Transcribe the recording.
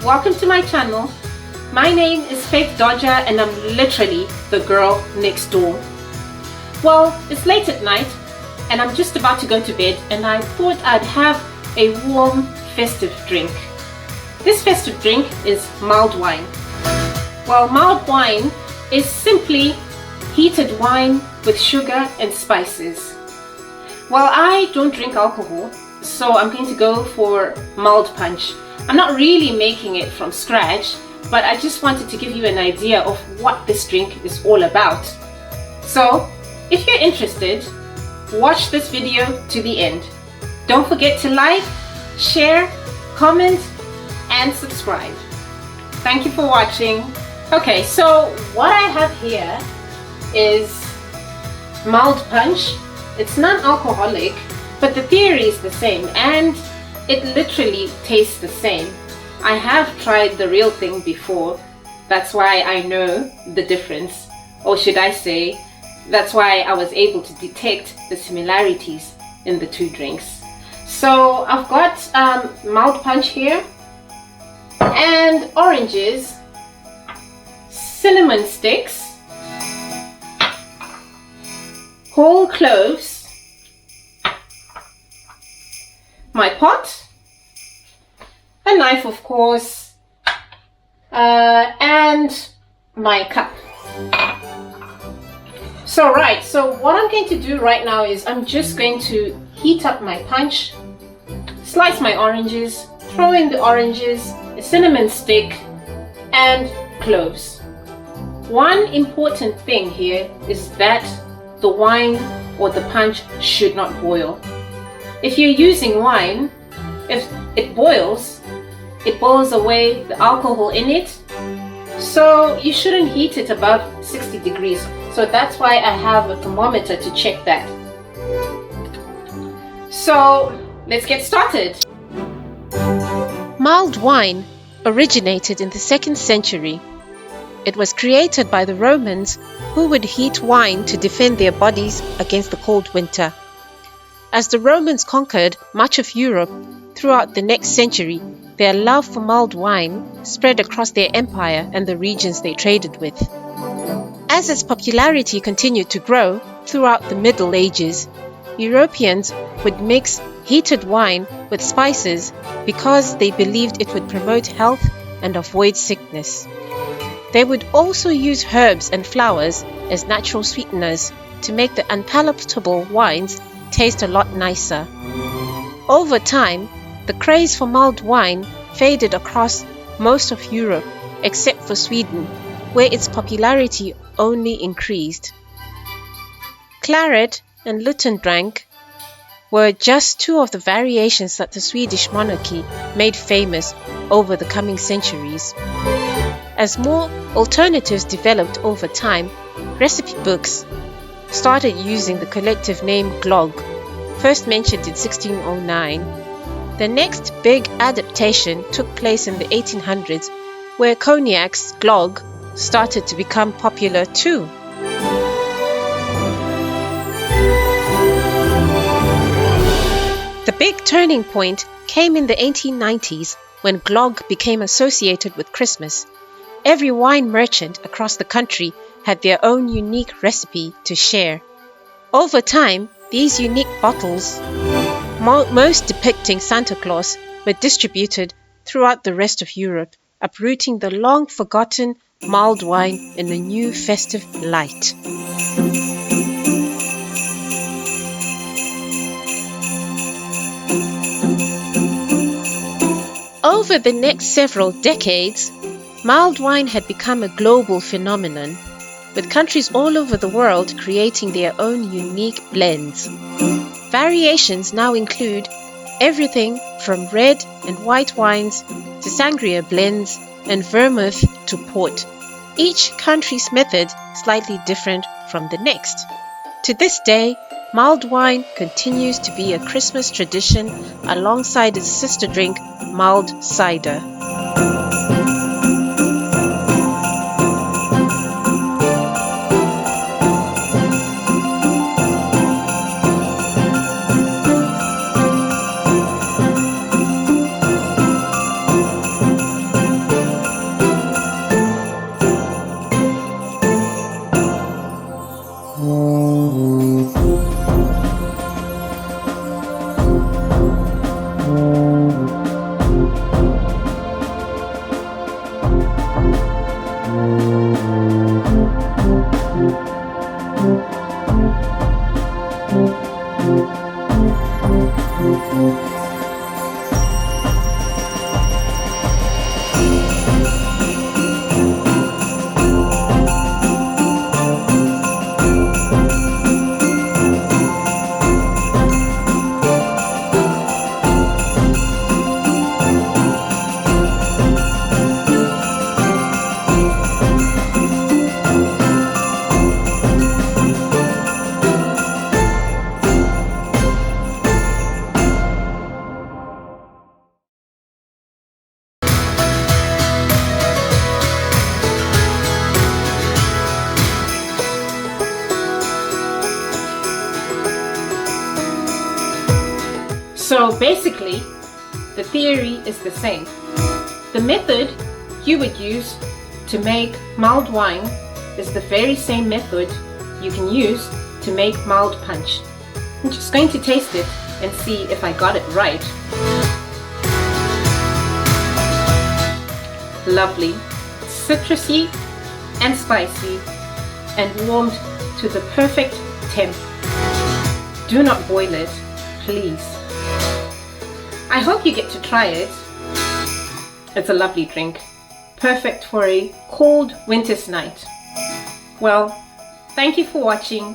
welcome to my channel. My name is Faith Dodger and I'm literally the girl next door. Well, it's late at night and I'm just about to go to bed and I thought I'd have a warm festive drink. This festive drink is mulled wine. Well, mulled wine is simply heated wine with sugar and spices. Well, I don't drink alcohol, so I'm going to go for mulled punch. I'm not really making it from scratch, but I just wanted to give you an idea of what this drink is all about. So, if you're interested, watch this video to the end. Don't forget to like, share, comment, and subscribe. Thank you for watching. Okay, so what I have here is mulled punch. It's non-alcoholic, but the theory is the same and it literally tastes the same. I have tried the real thing before. That's why I know the difference. Or should I say, that's why I was able to detect the similarities in the two drinks. So I've got mulled punch here and oranges, cinnamon sticks, whole cloves, my pot, a knife of course, and my cup. So what I'm going to do right now is I'm just going to heat up my punch, slice my oranges, throw in the oranges, a cinnamon stick, and cloves. One important thing here is that the wine or the punch should not boil. If you're using wine, if it boils away the alcohol in it, so you shouldn't heat it above 60 degrees. So that's why I have a thermometer to check that. So let's get started. Mulled wine originated in the 2nd century. It was created by the Romans, who would heat wine to defend their bodies against the cold winter. As the Romans conquered much of Europe throughout the next century, their love for mulled wine spread across their empire and the regions they traded with. As its popularity continued to grow throughout the Middle Ages, Europeans would mix heated wine with spices because they believed it would promote health and avoid sickness. They would also use herbs and flowers as natural sweeteners to make the unpalatable wines taste a lot nicer. Over time, the craze for mulled wine faded across most of Europe except for Sweden, where its popularity only increased. Claret and Lutherdrank were just two of the variations that the Swedish monarchy made famous over the coming centuries. As more alternatives developed over time, recipe books started using the collective name glögg, first mentioned in 1609. The next big adaptation took place in the 1800s, where cognac's glögg started to become popular too. The big turning point came in the 1890s when glögg became associated with Christmas. Every wine merchant across the country had their own unique recipe to share. Over time, these unique bottles, most depicting Santa Claus, were distributed throughout the rest of Europe, uprooting the long-forgotten mulled wine in a new festive light. Over the next several decades, mulled wine had become a global phenomenon, with countries all over the world creating their own unique blends. Variations now include everything from red and white wines to sangria blends and vermouth to port, each country's method slightly different from the next. To this day, mulled wine continues to be a Christmas tradition alongside its sister drink, mulled cider. So basically, the theory is the same. The method you would use to make mulled wine is the very same method you can use to make mulled punch. I'm just going to taste it and see if I got it right. Lovely, citrusy and spicy and warmed to the perfect temp. Do not boil it, please. I hope you get to try it. It's a lovely drink, perfect for a cold winter's night. Well, thank you for watching.